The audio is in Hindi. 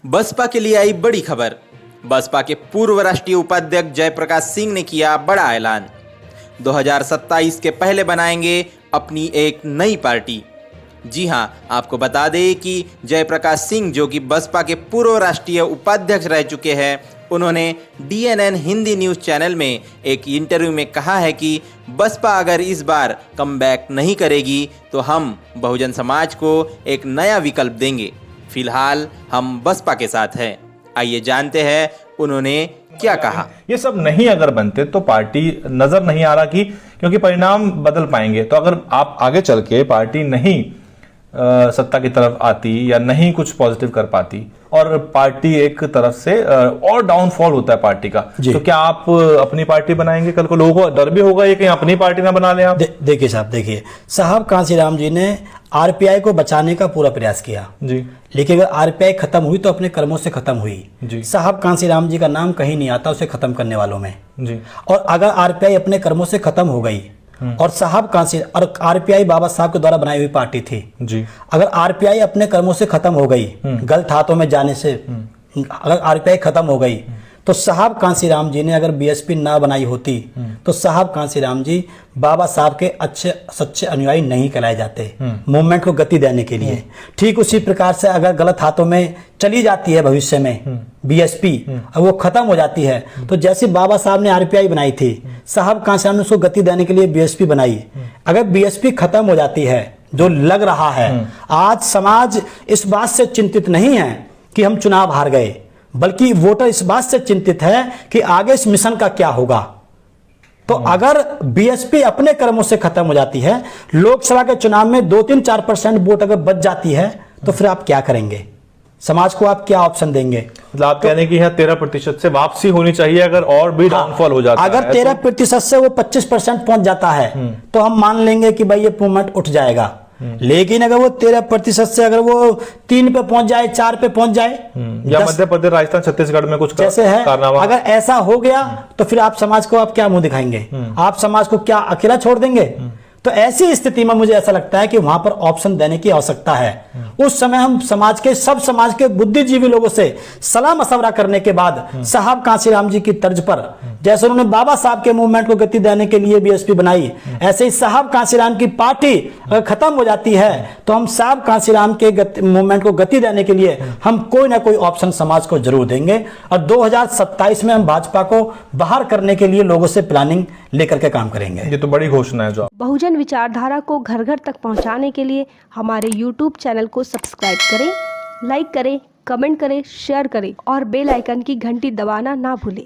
बसपा के लिए आई बड़ी खबर। बसपा के पूर्व राष्ट्रीय उपाध्यक्ष जयप्रकाश सिंह ने किया बड़ा ऐलान। 2027 के पहले बनाएंगे अपनी एक नई पार्टी। जी हां, आपको बता दें कि जयप्रकाश सिंह, जो कि बसपा के पूर्व राष्ट्रीय उपाध्यक्ष रह चुके हैं, उन्होंने DNN हिंदी न्यूज़ चैनल में एक इंटरव्यू में कहा है कि बसपा अगर इस बार कमबैक नहीं करेगी तो हम बहुजन समाज को एक नया विकल्प देंगे। फिलहाल हम बसपा के साथ हैं। आइए जानते हैं उन्होंने क्या कहा। ये सब नहीं अगर बनते तो पार्टी नजर नहीं आ रहा कि क्योंकि परिणाम बदल पाएंगे। तो अगर आप आगे चल के पार्टी नहीं सत्ता की तरफ आती या नहीं कुछ पॉजिटिव कर पाती और पार्टी एक तरफ से और डाउनफॉल होता है पार्टी का, तो क्या आप अपनी पार्टी बनाएंगे? कल को लोगों को डर भी होगा ये कहीं अपनी पार्टी ना बना लें आप। देखिए साहब कांसीराम जी ने RPI को बचाने का पूरा प्रयास किया जी, लेकिन अगर RPI खत्म हुई तो अपने कर्मों से खत्म हुई जी। साहब कांसीराम जी का नाम कहीं नहीं आता उसे खत्म करने वालों में जी। और अगर RPI अपने कर्मों से खत्म हो गई और साहब और RPI बाबा साहब के द्वारा बनाई हुई पार्टी थी जी, अगर RPI अपने कर्मों से खत्म हो गई, गलत हाथों में जाने से अगर RPI खत्म हो गई, तो साहब कांसीराम जी ने अगर BSP ना बनाई होती तो साहब कांसीराम जी बाबा साहब के अच्छे सच्चे अनुयायी नहीं कहलाए जाते मूवमेंट को गति देने के लिए। ठीक उसी प्रकार से अगर गलत हाथों में चली जाती है भविष्य में BSP और वो खत्म हो जाती है, तो जैसे बाबा साहब ने RPI बनाई थी, साहब कांसीराम ने उसको गति देने के लिए BSP बनाई। अगर BSP खत्म हो जाती है, जो लग रहा है, आज समाज इस बात से चिंतित नहीं है कि हम चुनाव हार गए, बल्कि वोटर इस बात से चिंतित है कि आगे इस मिशन का क्या होगा। तो अगर BSP अपने कर्मों से खत्म हो जाती है, लोकसभा के चुनाव में 2-3-4% वोट अगर बच जाती है, तो फिर आप क्या करेंगे? समाज को आप क्या ऑप्शन देंगे? मतलब आप कहने की 13% से वापसी होनी चाहिए अगर और भी डाउनफॉल हो जाता है। अगर 13% से वो 25% पहुंच जाता है तो हम मान लेंगे कि भाई ये मूवमेंट उठ जाएगा। लेकिन अगर वो 13% से अगर वो 3 पे पहुंच जाए, 4 पे पहुंच जाए, या मध्य प्रदेश, राजस्थान, छत्तीसगढ़ में कुछ जैसे है, अगर ऐसा हो गया तो फिर आप समाज को आप क्या मुंह दिखाएंगे? आप समाज को क्या अकेला छोड़ देंगे? तो ऐसी स्थिति में मुझे ऐसा लगता है कि वहां पर ऑप्शन देने की आवश्यकता है। उस समय हम सब समाज के बुद्धिजीवी लोगों से सलाह मशवरा करने के बाद साहब कांसीराम जी की तर्ज पर, जैसे उन्होंने बाबा साहब के मूवमेंट को गति देने के लिए BSP बनाई, ऐसे ही साहब कांसीराम की पार्टी अगर खत्म हो जाती है तो हम साहब कांसीराम के मूवमेंट को गति देने के लिए हम कोई ना कोई ऑप्शन समाज को जरूर देंगे। और 2027 में हम भाजपा को बाहर करने के लिए लोगों से प्लानिंग लेकर के काम करेंगे। ये तो बड़ी घोषणा है। जो बहुजन विचारधारा को घर घर तक पहुंचाने के लिए हमारे YouTube चैनल को सब्सक्राइब करें, लाइक करें, कमेंट करें, शेयर करें और बेल आइकन की घंटी दबाना ना भूलें।